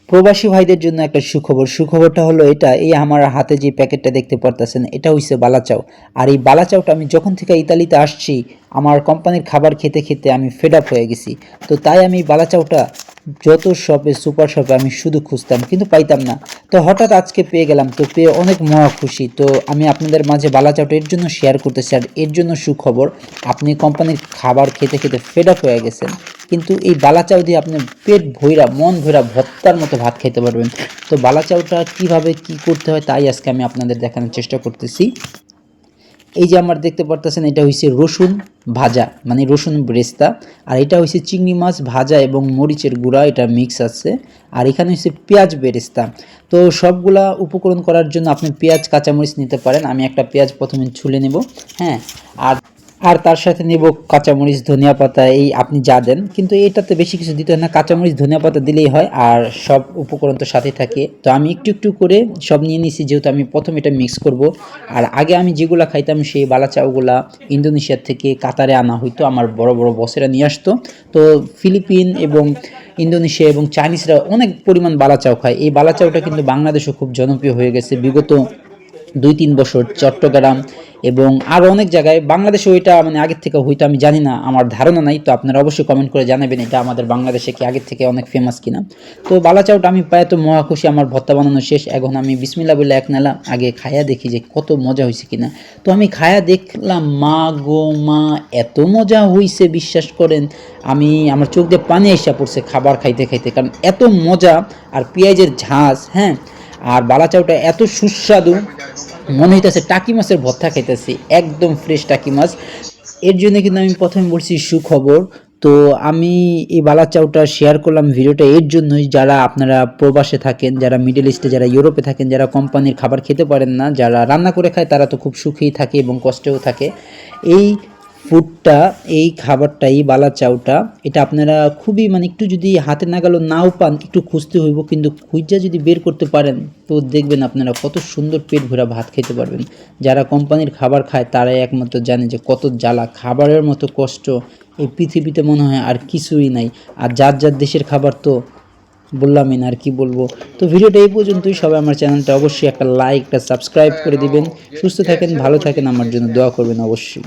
প্রবাসী ভাইদের জন্য একটা সুখবর। সুখবরটা হলো এটা, এই আমার হাতে যে প্যাকেটটা দেখতে পারতেছেন এটা হইছে বালাচাও। আর এই বালাচাওটা আমি যখন থেকে ইতালিতে আসছি আমার কোম্পানির খাবার খেতে খেতে আমি ফেড আপ হয়ে গেছি। তো তাই আমি বালাচাওটা যত শপে সুপার শপে আমি শুধু খুঁজতাম কিন্তু পাইতাম না। তো হঠাৎ আজকে পেয়ে গেলাম, তো পেয়ে অনেক মহা খুশি। তো আমি আপনাদের মাঝে বালাচাওটা এর জন্য শেয়ার করতেছি, আর এর জন্য সুখবর আপনি কোম্পানির খাবার খেতে খেতে ফেড আপ হয়ে গেছেন, কিন্তু এই বালাচাও দিয়ে আপনি পেট ভইরা মন ভইরা ভর্তার মতো ভাত খেতে পারবেন। তো বালাচাওটা কিভাবে কি করতে হয় তাই আজকে আমি আপনাদের দেখানোর চেষ্টা করতেছি। এই যে আমার দেখতে পারতেছেন এটা হইছে রসুন ভাজা, মানে রসুন বেরেস্তা। আর এটা হইছে চিংড়ি মাছ ভাজা এবং মরিচের গুঁড়া, এটা মিক্স আছে। আর এখানে হচ্ছে পেঁয়াজ বেরেস্তা। তো সবগুলা উপকরণ করার জন্য আপনি পেঁয়াজ কাঁচামরিচ নিতে পারেন। আমি একটা পেঁয়াজ প্রথমে ছুলে নেব, হ্যাঁ। আর আর তার সাথে নেব কাঁচামরিচ, ধনিয়া পাতা, এই আপনি যা দেন, কিন্তু এটাতে বেশি কিছু দিতে হয় না, কাঁচামরিচ ধনিয়া পাতা দিলেই হয়। আর সব উপকরণ তো সাথে থাকে। তো আমি একটু একটু করে সব নিয়ে নিছি, যেহেতু আমি প্রথম এটা মিক্স করব। আর আগে আমি যেগুলা খাইতাম সেই বালাচাওগুলা ইন্দোনেশিয়ার থেকে কাতারে আনা হইতো, আমার বড় বড় বসেরা নিয়ে আসতো। তো ফিলিপিন এবং ইন্দোনেশিয়া এবং চাইনিজরা অনেক পরিমাণ বালাচাও খায়। এই বালাচাওটা কিন্তু বাংলাদেশও খুব জনপ্রিয় হয়ে গেছে বিগত 2-3 বছর। চট্টগ্রাম এবং আরও অনেক জায়গায়, বাংলাদেশে ওইটা মানে আগের থেকে হয়তো আমি জানি না, আমার ধারণা নাই। তো আপনারা অবশ্যই কমেন্ট করে জানাবেন এটা আমাদের বাংলাদেশে কি আগের থেকে অনেক ফেমাস কিনা। তো বালাচাওটা আমি পাই তো মহা খুশি, আমার ভর্তা বানানো শেষ। এখন আমি বিসমিল্লাহ বলে এক নালা আগে খায়া দেখি যে কত মজা হয়েছে কিনা। তো আমি খায়া দেখলাম, মা গো মা, এত মজা হয়েছে বিশ্বাস করেন। আমার চোখ দিয়ে পানি এসে পড়ছে খাবার খাইতে খাইতে, কারণ এত মজা। আর পেঁয়াজের ঝাঁজ, হ্যাঁ। আর বালাচাওটা এত সুস্বাদু, মনে হইতেছে টাকি মাছের ভর্তা খাইতেছি, একদম ফ্রেশ টাকি মাছ। এর জন্য কিন্তু আমি প্রথমে বলছি সুখবর। তো আমি এই বালাচাওটা শেয়ার করলাম ভিডিওটা এর জন্যই, যারা আপনারা প্রবাসে থাকেন, যারা মিডল ইস্টে, যারা ইউরোপে থাকেন, যারা কোম্পানির খাবার খেতে পারেন না, যারা রান্না করে খায়, তারা তো খুব সুখেই থাকে এবং কষ্টেও থাকে। এই ফুডটা, এই খাবারটা, এই বালাচাওটা, এটা আপনারা খুবই মানে একটু যদি হাতে নাগালো নাও পান, একটু খুঁজতে হইব, কিন্তু খুঁজা যদি বের করতে পারেন তো দেখবেন আপনারা কত সুন্দর পেট ভরা ভাত খেতে পারবেন। যারা কোম্পানির খাবার খায় তারাই একমাত্র জানে যে কত জ্বালা, খাবারের মতো কষ্ট এই পৃথিবীতে মনে হয় আর কিছুই নাই। আর যার যার দেশের খাবার তো বললামই না, আর কি বলবো। তো ভিডিওটা এই পর্যন্তই। সবাই আমার চ্যানেলটা অবশ্যই একটা লাইক, একটা সাবস্ক্রাইব করে দিবেন। সুস্থ থাকেন, ভালো থাকেন, আমার জন্য দোয়া করবেন অবশ্যই।